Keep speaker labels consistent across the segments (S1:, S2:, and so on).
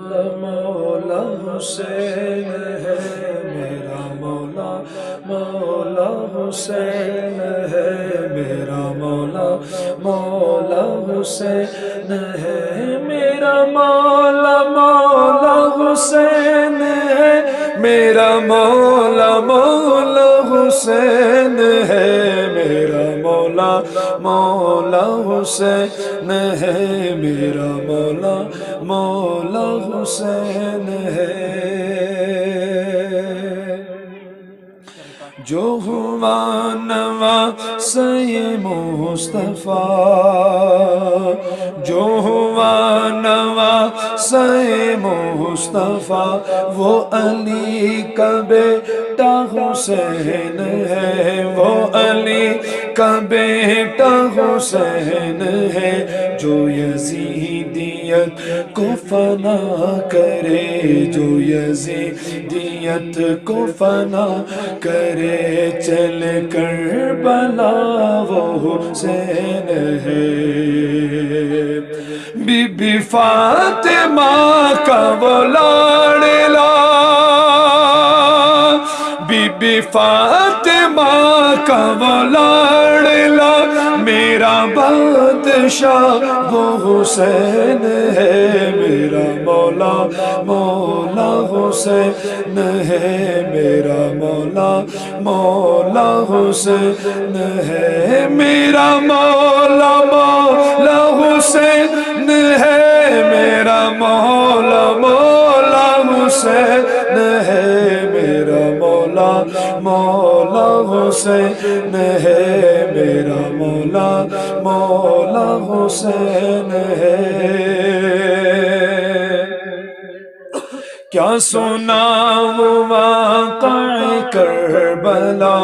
S1: مولا حسین ہے میرا مولا، مولا حسین ہے میرا مولا، مولا حسین ہے میرا مولا، مولا حسین ہے میرا مولا، مولا حسین ہے میرا مولا، مولا حسین ہے میرا مولا، مولا حسین ہے۔ جو ہوا نواسۂ مصطفیٰ، جو ہوا نواسۂ مصطفیٰ، وہ علی کا بیٹا حسین ہے، وہ علی کا بیٹا حسین ہے، جو یزیدیت کو فنا کرے، جو یزیدیت کو فنا کرے، چل کربلا وہ حسین ہے۔ بی بی فاطمہ کا وہ لاڈلا، بی بی فاطمہ کا وہ لاڈلا، میرا بادشاہ وہ حسین ہے میرا مولا، مولا حسین ہے میرا مولا، مولا حسین ہے میرا مولا، مولا حسین ہے میرا مولا، مولا حسین ہے میرا مولا، مولا حسین ہے میرا مولا، مولا حسین ہے۔ کیا سناؤں واقعہ کربلا،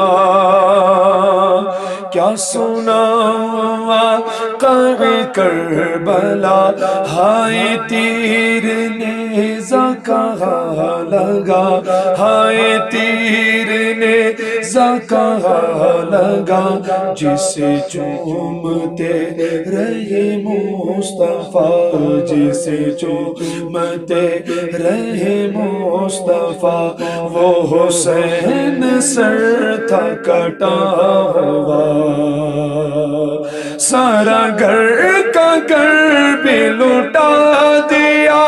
S1: کیا سناؤں واقعہ کربلا، ہائے تیر نیزہ کہاں لگا، ہائے تیر نیزہ کہاں لگا، جسے چومتے رہے مصطفیٰ، جسے چومتے رہے مصطفیٰ، وہ حسین سر تھا کٹا ہوا، سارا گھر کا گھر بھی لٹا دیا،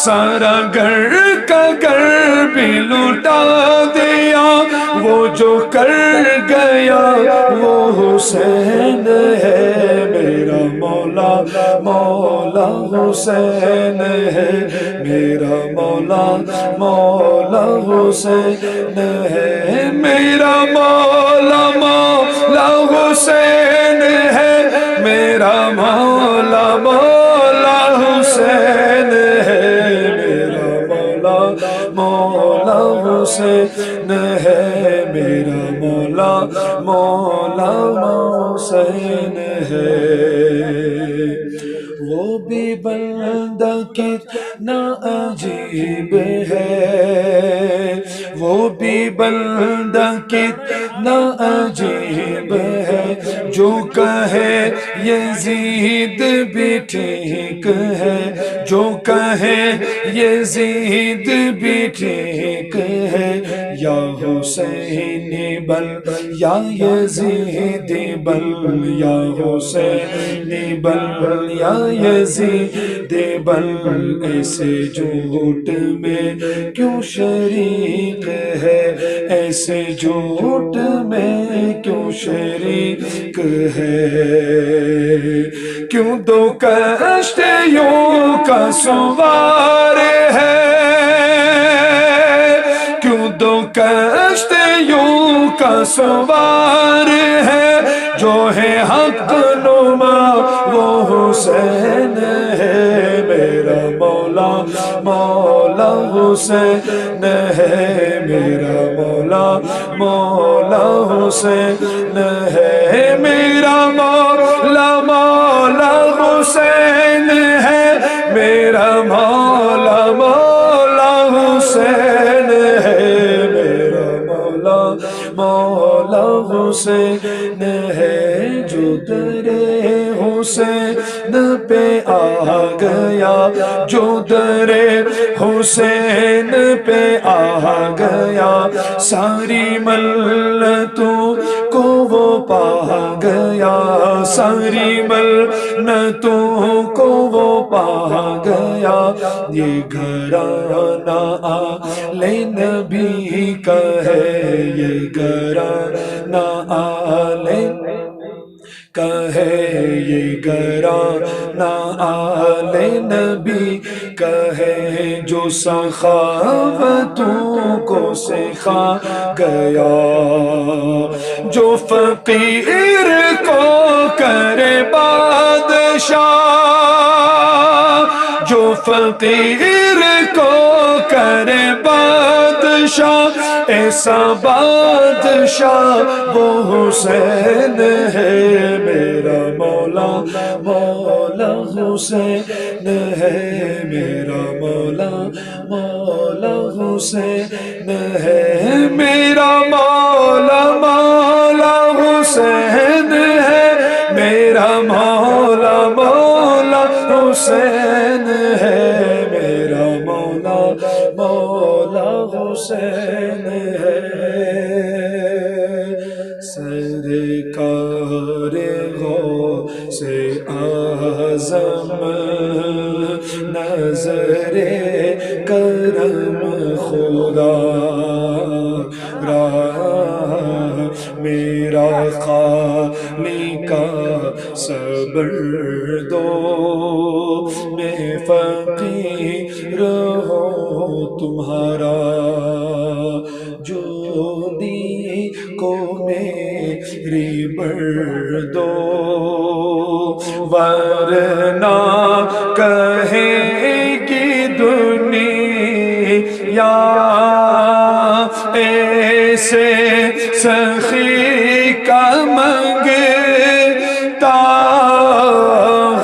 S1: سارا گھر کا گھر بھی لٹا دیا، وہ جو کر گیا وہ حسین ہے میرا مولا، مولا حسین ہے میرا مولا، مولا حسین ہے میرا مولا، مولا حسین ہے میرا مولا، مولا حسین ہے میرا مولا، مولا حسین ہے میرا مولا، مولا حسین ہے۔ وہ بھی بندہ کتنا عجیب ہے، وہ بھی بندہ کتنا عجیب ہے، جو کہے یزید بھی ٹھیک ہے، جو کہے یزید بھی ٹھیک ہے، یا حسین بل یا یزید بل، یا حسین بل یا یزید بل، ایسے جھوٹ میں کیوں شریک ہے، ایسے جھوٹ میں کیوں شریک ہے، کیوں دو کشتیوں کا سوار ہے، کیوں دو کشتیوں کا سوار ہے، جو ہے حق نما وہ حسین ہے میرا مولا، مولا حسین ہے میرا مولا، مولا حسین ہے میرا مولا، مولا حسین ہے میرا مولا، مولا حسین ہے میرا مولا، مولا حسین ہے، جو درے حسین پہ آ گیا، جو در حسین پہ آ گیا، ساری ملتوں کو وہ پا گیا، ساری ملتوں کو وہ پا گیا۔ یہ گھرانہ آلِ نبی کا ہے، یہ گھرانہ آلِ کا ہے، یہ گھرانہ آلِ نبی کا ہے، جو سخاوتوں کو سکھا گیا، جو فقیر کو کرے بادشاہ، جو فقیر کو کرے بادشاہ، ایسا بادشاہ وہ حسین ہے، میرا مولا مولا حسین ہے، میرا مولا مولا حسین ہے، میرا مولا مولا حسین ہے، میرا مولا مولا حسین ہے، میرا مولا مولا حسین ہے۔ سرکار غوث اعظم نظر کرم خدا را، میرا خالق کا صبر دو، میں فقیر ہوں تمہارا، جو دی کو میری بڑھ دو، ورنہ کہے گی دنیا ایسے سخی کا منگتا،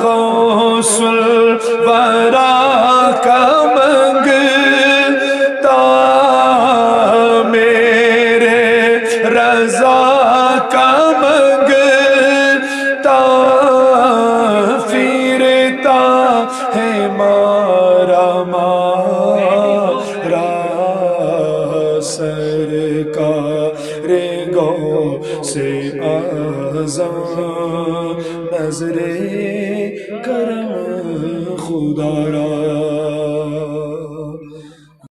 S1: غوث الورا کا منگتا، میرے رضا کا منگتا، پھرتا ہے مارا مارا، سرکار غوث اعظم نظر کرم خدا را۔